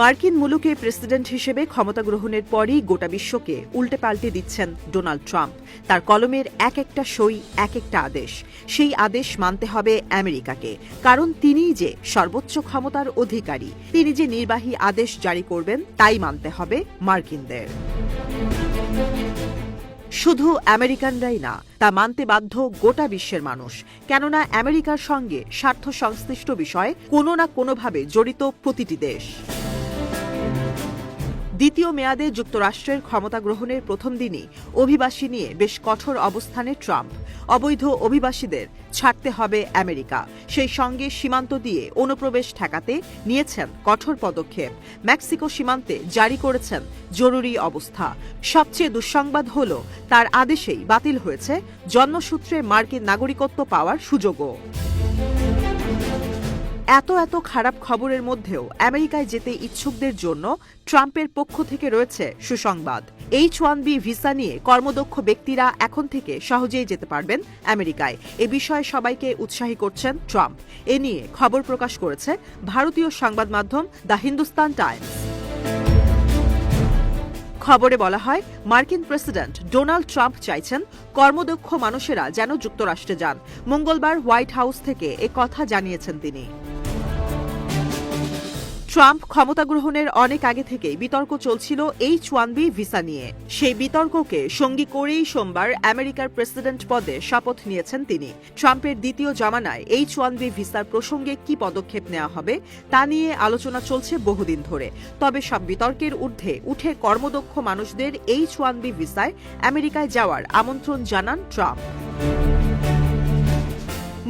মার্কিন মুলুকে প্রেসিডেন্ট হিসেবে ক্ষমতা গ্রহণের পরই গোটা বিশ্বকে উল্টে পাল্টে দিচ্ছেন ডোনাল্ড ট্রাম্প। তার কলমের এক একটা সই, এক একটা আদেশ। সেই আদেশ মানতে হবে আমেরিকাকে, কারণ তিনিই যে সর্বোচ্চ ক্ষমতার অধিকারী। তিনি যে নির্বাহী আদেশ জারি করবেন তাই মানতে হবে মার্কিনদের। শুধু আমেরিকানরাই না, তা মানতে বাধ্য গোটা বিশ্বের মানুষ। কেননা আমেরিকার সঙ্গে স্বার্থ সংশ্লিষ্ট বিষয়ে কোনো না কোনোভাবে জড়িত প্রতিটি দেশ। দ্বিতীয় মেয়াদে যুক্তরাষ্ট্রের ক্ষমতা গ্রহণের প্রথম দিনই অভিবাসী নিয়ে বেশ কঠোর অবস্থানে ট্রাম্প। অবৈধ অভিবাসীদের ছাড়তে হবে আমেরিকা, সেই সঙ্গে সীমান্ত দিয়ে অনুপ্রবেশ ঠেকাতে নিয়েছেন কঠোর পদক্ষেপ। মেক্সিকো সীমান্তে জারি করেছেন জরুরি অবস্থা। সবচেয়ে দুঃসংবাদ হল, তার আদেশেই বাতিল হয়েছে জন্মসূত্রে মার্কিন নাগরিকত্ব পাওয়ার সুযোগও। এত খারাপ খবরের মধ্যেও আমেরিকায় যেতে ইচ্ছুকদের জন্য ট্রাম্পের পক্ষ থেকে রয়েছে সুসংবাদ। H-1B ভিসা নিয়ে কর্মদক্ষ ব্যক্তিরা এখন থেকে সহজেই যেতে পারবেন আমেরিকায়। এ বিষয়ে সবাইকে উৎসাহী করছেন ট্রাম্প। এ নিয়ে খবর প্রকাশ করেছে ভারতীয় সংবাদ মাধ্যম দ্য হিন্দুস্তান টাইমস। খবরে বলা হয়, মার্কিন প্রেসিডেন্ট ডোনাল্ড ট্রাম্প চাইছেন কর্মদক্ষ মানুষেরা যেন যুক্তরাষ্ট্রে যান। মঙ্গলবার হোয়াইট হাউস থেকে এ কথা জানিয়েছেন তিনি। ট্রাম্প ক্ষমতা গ্রহণের অনেক আগে থেকেই বিতর্ক চলছিল H-1B ভিসা নিয়ে। সেই বিতর্ককে সঙ্গী করেই সোমবার আমেরিকার প্রেসিডেন্ট পদে শপথ নিয়েছেন তিনি। ট্রাম্পের দ্বিতীয় জামানায় H-1B ভিসার প্রসঙ্গে কি পদক্ষেপ নেওয়া হবে তা নিয়ে আলোচনা চলছে বহুদিন ধরে। তবে সব বিতর্কের ঊর্ধ্বে উঠে কর্মদক্ষ মানুষদের H-1B ভিসায় আমেরিকায় যাওয়ার আমন্ত্রণ জানান ট্রাম্প।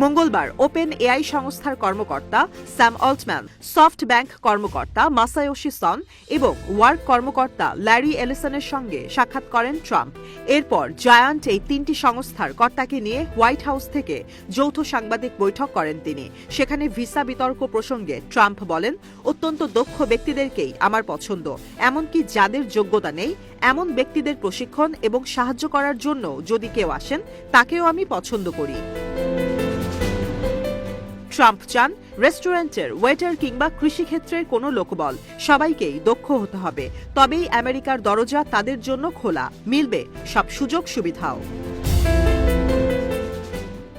মঙ্গলবার ওপেন এআই সংস্থার কর্মকর্তা স্যাম অল্টম্যান, সফট ব্যাংক কর্মকর্তা মাসায়োশি সন এবং ওয়ার্ক কর্মকর্তা ল্যারি এলিসনের সঙ্গে সাক্ষাৎ করেন ট্রাম্প। এরপর জায়ান্ট এই তিনটি সংস্থার কর্তাকে নিয়ে হোয়াইট হাউস থেকে যৌথ সাংবাদিক বৈঠক করেন তিনি। সেখানে ভিসা বিতর্ক প্রসঙ্গে ট্রাম্প বলেন, অত্যন্ত দক্ষ ব্যক্তিদেরকেই আমার পছন্দ, এমনকি যাদের যোগ্যতা নেই এমন ব্যক্তিদের প্রশিক্ষণ এবং সাহায্য করার জন্য যদি কেউ আসেন তাকেও আমি পছন্দ করি। ট্রাম্প চান রেস্টুরেন্টের ওয়েটার কিংবা কৃষিক্ষেত্রের কোনো লোকবল, সবাইকেই দক্ষ হতে হবে, তবেই আমেরিকার দরজা তাদের জন্য খোলা, মিলবে সব সুযোগ সুবিধাও।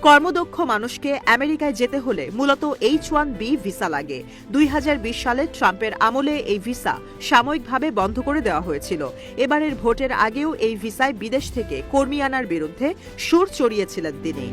কর্মদক্ষ মানুষকে আমেরিকায় যেতে হলে মূলত H-1B ভিসা লাগে। 2020 সালে ট্রাম্পের আমলে এই ভিসা সাময়িকভাবে বন্ধ করে দেওয়া হয়েছিল। এবারের ভোটের আগেও এই ভিসায় বিদেশ থেকে কর্মী আনার বিরুদ্ধে সুর চড়িয়েছিলেন তিনি।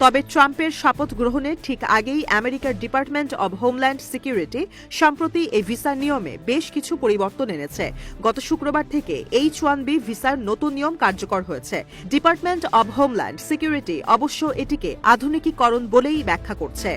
তবে ট্রাম্পের শপথ গ্রহণের ঠিক আগেই আমেরিকার ডিপার্টমেন্ট অব হোমল্যান্ড সিকিউরিটি সম্প্রতি এই ভিসার নিয়মে বেশ কিছু পরিবর্তন এনেছে। গত শুক্রবার থেকে H-1B ভিসার নতুন নিয়ম কার্যকর হয়েছে। ডিপার্টমেন্ট অব হোমল্যান্ড সিকিউরিটি অবশ্য এটিকে আধুনিকীকরণ বলেই ব্যাখ্যা করছে।